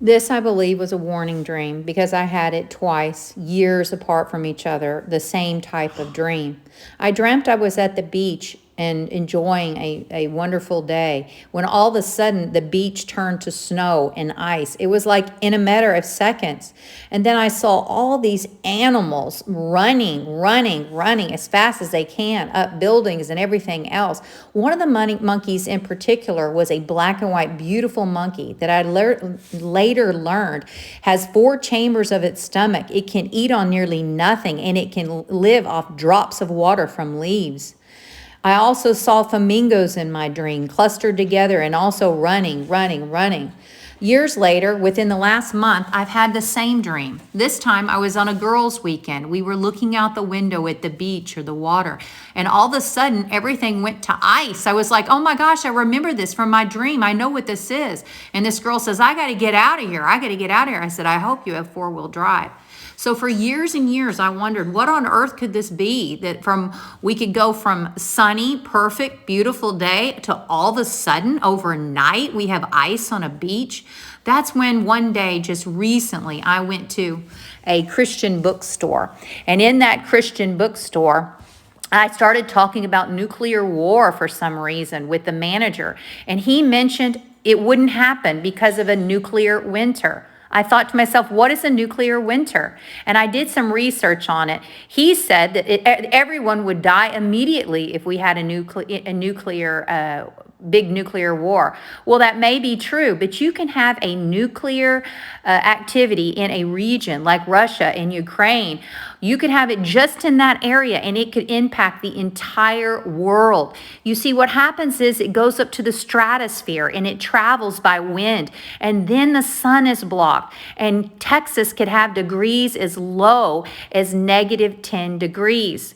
This, I believe, was a warning dream because I had it twice, years apart from each other, the same type of dream. I dreamt I was at the beach and enjoying a wonderful day when all of a sudden the beach turned to snow and ice. It was like in a matter of seconds. And then I saw all these animals running as fast as they can up buildings and everything else. One of the monkeys in particular was a black and white, beautiful monkey that I later learned has 4 chambers of its stomach. It can eat on nearly nothing and it can live off drops of water from leaves. I also saw flamingos in my dream, clustered together and also running. Years later, within the last month, I've had the same dream. This time I was on a girls' weekend. We were looking out the window at the beach or the water, and all of a sudden everything went to ice. I was like, oh my gosh, I remember this from my dream. I know what this is. And this girl says, I got to get out of here. I said, I hope you have 4-wheel drive. So for years and years, I wondered, what on earth could this be that we could go from sunny, perfect, beautiful day to all of a sudden overnight we have ice on a beach? That's when one day, just recently, I went to a Christian bookstore. And in that Christian bookstore, I started talking about nuclear war for some reason with the manager. And he mentioned it wouldn't happen because of a nuclear winter. I thought to myself, what is a nuclear winter? And I did some research on it. He said that everyone would die immediately if we had a big nuclear war. Well, that may be true, but you can have a nuclear activity in a region like Russia and Ukraine. You could have it just in that area and it could impact the entire world. You see, what happens is it goes up to the stratosphere and it travels by wind, and then the sun is blocked, and Texas could have degrees as low as -10 degrees.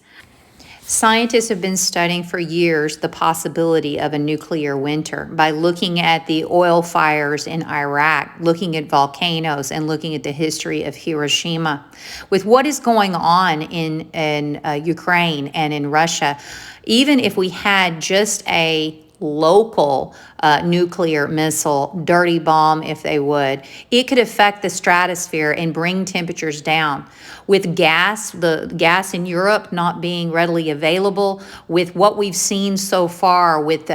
Scientists have been studying for years the possibility of a nuclear winter by looking at the oil fires in Iraq, looking at volcanoes, and looking at the history of Hiroshima. With what is going on in Ukraine and in Russia, even if we had just a local nuclear missile, dirty bomb if they would, it could affect the stratosphere and bring temperatures down. With the gas in Europe not being readily available, with what we've seen so far with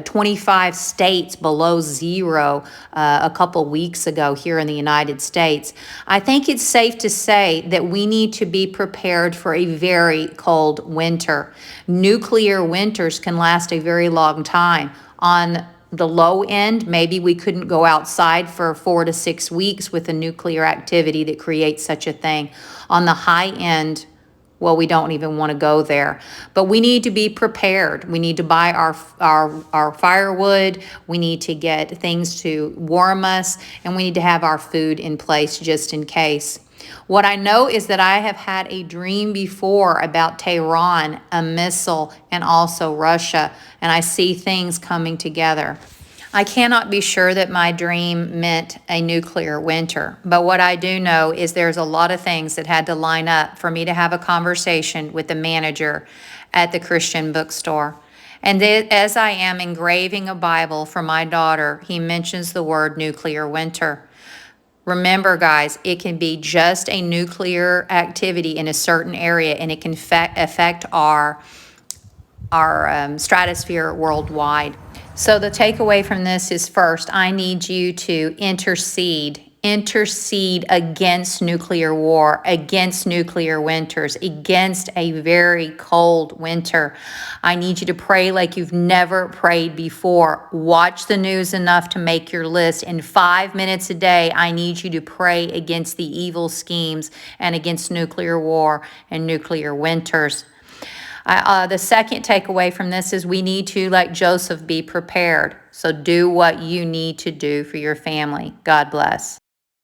25 states below zero a couple weeks ago here in the United States, I think it's safe to say that we need to be prepared for a very cold winter. Nuclear winters can last a very long time. On the low end, maybe we couldn't go outside for 4 to 6 weeks with a nuclear activity that creates such a thing. On the high end, well, we don't even want to go there. But we need to be prepared. We need to buy our firewood. We need to get things to warm us, and we need to have our food in place just in case. What I know is that I have had a dream before about Tehran, a missile, and also Russia, and I see things coming together. I cannot be sure that my dream meant a nuclear winter, but what I do know is there's a lot of things that had to line up for me to have a conversation with the manager at the Christian bookstore. And as I am engraving a Bible for my daughter, he mentions the word nuclear winter. Remember, guys, it can be just a nuclear activity in a certain area, and it can affect our stratosphere worldwide. So the takeaway from this is, first, I need you to intercede against nuclear war, against nuclear winters, against a very cold winter. I need you to pray like you've never prayed before. Watch the news enough to make your list. In 5 minutes a day, I need you to pray against the evil schemes and against nuclear war and nuclear winters. The second takeaway from this is we need to, like Joseph, be prepared. So do what you need to do for your family. God bless.